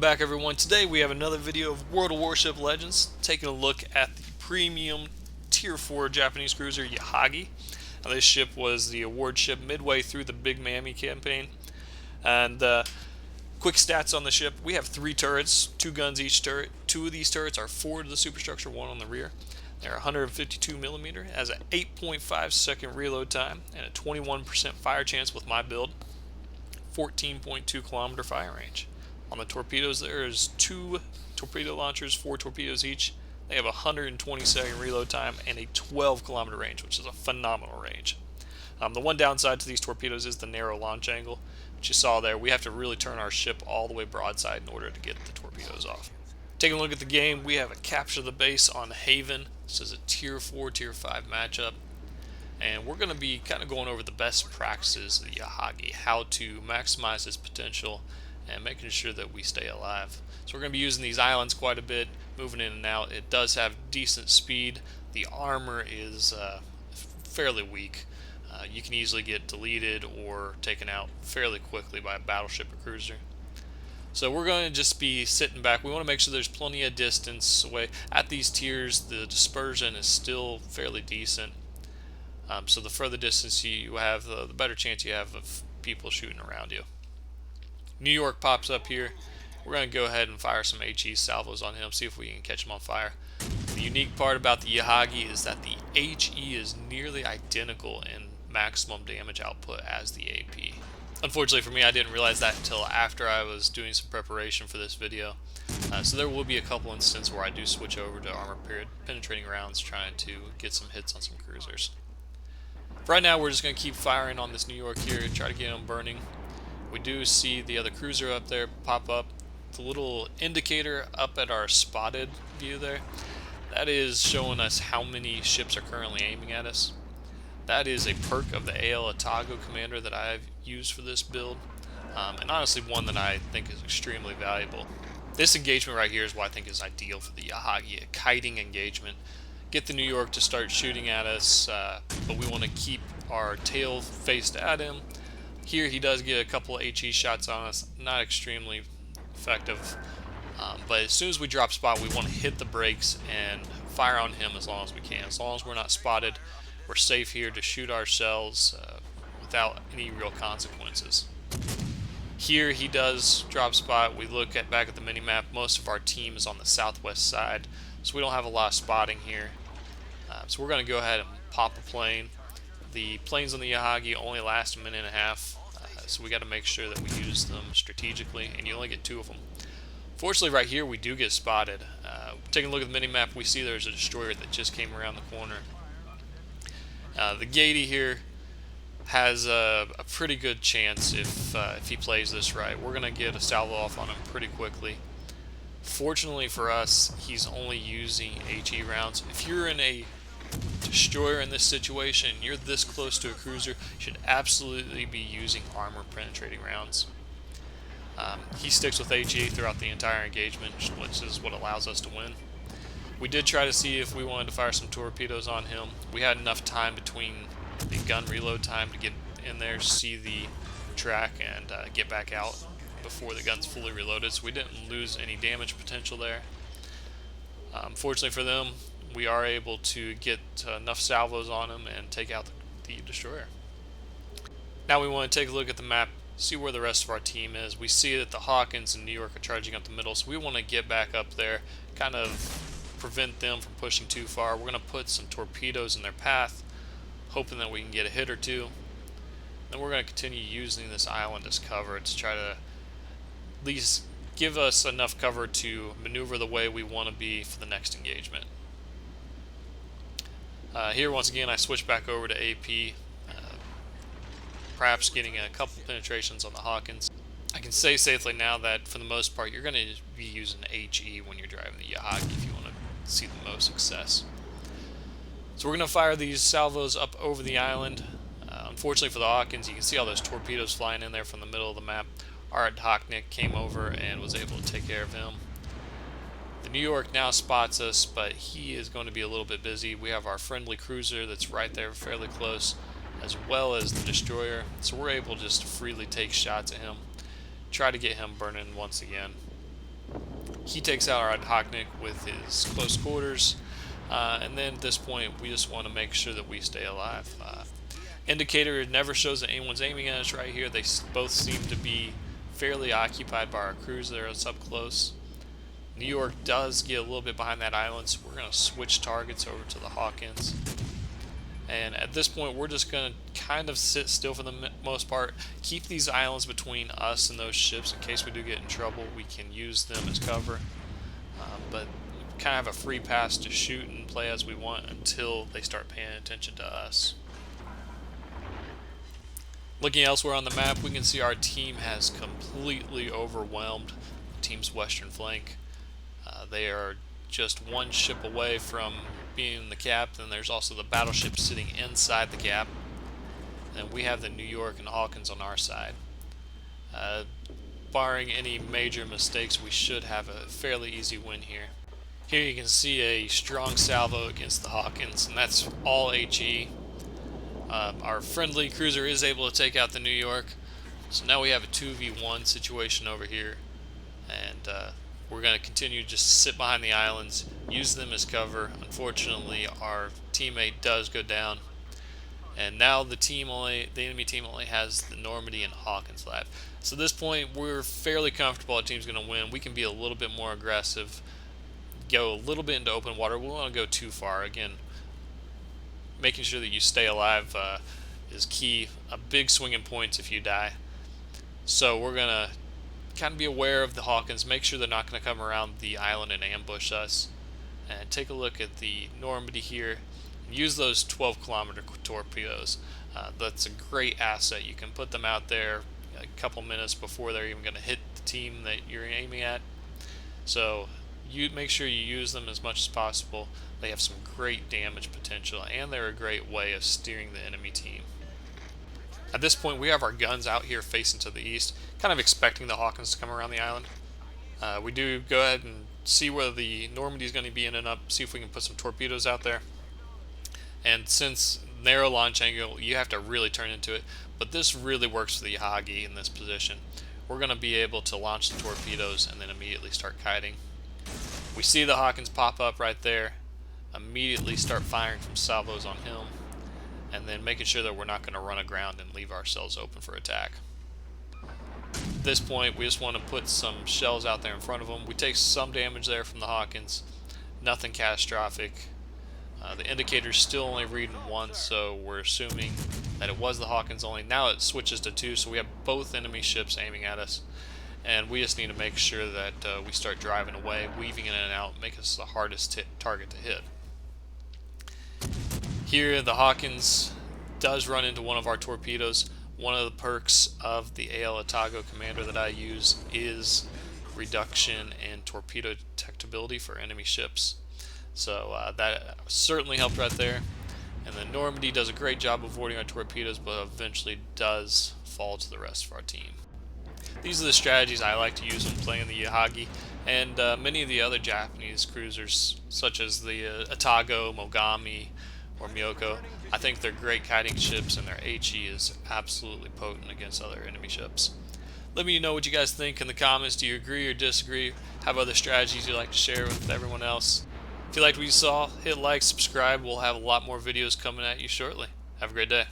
back, everyone. Today we have another video of World of Warship Legends, taking a look at the premium Tier 4 Japanese cruiser Yahagi. Now, this ship was the award ship midway through the Big Miami campaign. And quick stats on the ship: we have 3 turrets, 2 guns each turret. 2 of these turrets are forward of the superstructure, 1 on the rear. They're 152mm, has an 8.5 second reload time, and a 21% fire chance with my build. 14.2 kilometer fire range. On the torpedoes, there's 2 torpedo launchers, 4 torpedoes each. They have a 120-second reload time and a 12-kilometer range, which is a phenomenal range. The one downside to these torpedoes is the narrow launch angle, which you saw there. We have to really turn our ship all the way broadside in order to get the torpedoes off. Taking a look at the game, we have a capture the base on Haven. This is a Tier 4, Tier 5 matchup. And we're going to be kind of going over the best practices of the Yahagi, how to maximize its potential and making sure that we stay alive. So we're going to be using these islands quite a bit, moving in and out. It does have decent speed. The armor is fairly weak. You can easily get deleted or taken out fairly quickly by a battleship or cruiser. So we're going to just be sitting back. We want to make sure there's plenty of distance away. At these tiers, the dispersion is still fairly decent. So the further distance you have, the better chance you have of people shooting around you. New York pops up here. We're going to go ahead and fire some HE salvos on him, see if we can catch him on fire. The unique part about the Yahagi is that the HE is nearly identical in maximum damage output as the AP. Unfortunately for me, I didn't realize that until after I was doing some preparation for this video. So there will be a couple instances where I do switch over to armor penetrating rounds, trying to get some hits on some cruisers. For right now, we're just going to keep firing on this New York here and try to get him burning. We do see the other cruiser up there pop up. The little indicator up at our spotted view there, that is showing us how many ships are currently aiming at us. That is a perk of the AL Atago commander that I've used for this build, and honestly one that I think is extremely valuable. This engagement right here is what I think is ideal for the Yahagi, a kiting engagement. Get the New York to start shooting at us, but we want to keep our tail faced at him. Here he does get a couple of HE shots on us, not extremely effective, but as soon as we drop spot, we want to hit the brakes and fire on him as long as we can. As long as we're not spotted, we're safe here to shoot ourselves without any real consequences. Here he does drop spot. We look back at the mini-map. Most of our team is on the southwest side, so we don't have a lot of spotting here. So we're going to go ahead and pop a plane. The planes on the Yahagi only last a minute and a half, so we got to make sure that we use them strategically, and you only get 2 of them. Fortunately, right here we do get spotted. Taking a look at the mini-map, we see there's a destroyer that just came around the corner. The Gatey here has a pretty good chance if he plays this right. We're going to get a salvo off on him pretty quickly. Fortunately for us, he's only using HE rounds. If you're in a destroyer in this situation, you're this close to a cruiser, you should absolutely be using armor penetrating rounds. He sticks with HE throughout the entire engagement, which is what allows us to win. We did try to see if we wanted to fire some torpedoes on him. We had enough time between the gun reload time to get in there, see the track, and get back out before the gun's fully reloaded, so we didn't lose any damage potential there. Fortunately for them, we are able to get enough salvos on him and take out the destroyer. Now we want to take a look at the map, see where the rest of our team is. We see that the Hawkins and New York are charging up the middle, so we want to get back up there, kind of prevent them from pushing too far. We're going to put some torpedoes in their path, hoping that we can get a hit or 2. Then we're going to continue using this island as cover to try to at least give us enough cover to maneuver the way we want to be for the next engagement. Here once again I switch back over to AP, perhaps getting a couple penetrations on the Hawkins. I can say safely now that for the most part you're going to be using HE when you're driving the Yahagi if you want to see the most success. So we're going to fire these salvos up over the island. Unfortunately for the Hawkins, you can see all those torpedoes flying in there from the middle of the map. Art Hocknick came over and was able to take care of him. The New York now spots us, but he is going to be a little bit busy. We have our friendly cruiser that's right there fairly close, as well as the destroyer, so we're able just to freely take shots at him, try to get him burning once again. He takes out our Hocknick with his close quarters, and then at this point we just want to make sure that we stay alive. Indicator, it never shows that anyone's aiming at us right here. They both seem to be fairly occupied by our cruiser that's up close. New York does get a little bit behind that island, so we're going to switch targets over to the Hawkins. And at this point, we're just going to kind of sit still for the most part. Keep these islands between us and those ships in case we do get in trouble. We can use them as cover. But kind of have a free pass to shoot and play as we want until they start paying attention to us. Looking elsewhere on the map, we can see our team has completely overwhelmed the team's western flank. They are just one ship away from being the cap, and there's also the battleship sitting inside the cap. And we have the New York and Hawkins on our side. Barring any major mistakes, we should have a fairly easy win here. Here you can see a strong salvo against the Hawkins, and that's all HE. Our friendly cruiser is able to take out the New York, so now we have a 2v1 situation over here, and we're going to continue to just sit behind the islands, use them as cover. Unfortunately, our teammate does go down, and now the enemy team only has the Normandy and Hawkins left. So at this point, we're fairly comfortable. Our team's going to win. We can be a little bit more aggressive, go a little bit into open water. We don't want to go too far. Again, making sure that you stay alive is key. A big swing in points if you die. So we're going to kind of be aware of the Hawkins, make sure they're not going to come around the island and ambush us. And take a look at the Normandy here. Use those 12-kilometer torpedoes. That's a great asset. You can put them out there a couple minutes before they're even going to hit the team that you're aiming at. So you make sure you use them as much as possible. They have some great damage potential, and they're a great way of steering the enemy team. At this point, we have our guns out here facing to the east, kind of expecting the Hawkins to come around the island. We do go ahead and see where the Normandy is going to be in and up, see if we can put some torpedoes out there. And since narrow launch angle, you have to really turn into it, but this really works for the Yahagi in this position. We're going to be able to launch the torpedoes and then immediately start kiting. We see the Hawkins pop up right there, immediately start firing from salvos on him, and then making sure that we're not going to run aground and leave ourselves open for attack. At this point, we just want to put some shells out there in front of them. We take some damage there from the Hawkins, nothing catastrophic. The indicator's still only reading once, so we're assuming that it was the Hawkins only. Now it switches to two, so we have both enemy ships aiming at us, and we just need to make sure that we start driving away, weaving in and out, make us the hardest target to hit. Here the Hawkins does run into one of our torpedoes. One of the perks of the AL Atago commander that I use is reduction in torpedo detectability for enemy ships. So that certainly helped right there. And the Normandy does a great job avoiding our torpedoes, but eventually does fall to the rest of our team. These are the strategies I like to use when playing the Yahagi, and many of the other Japanese cruisers, such as the Atago, Mogami, or Myoko. I think they're great kiting ships, and their HE is absolutely potent against other enemy ships. Let me know what you guys think in the comments. Do you agree or disagree? Have other strategies you'd like to share with everyone else? If you liked what you saw, hit like, subscribe. We'll have a lot more videos coming at you shortly. Have a great day.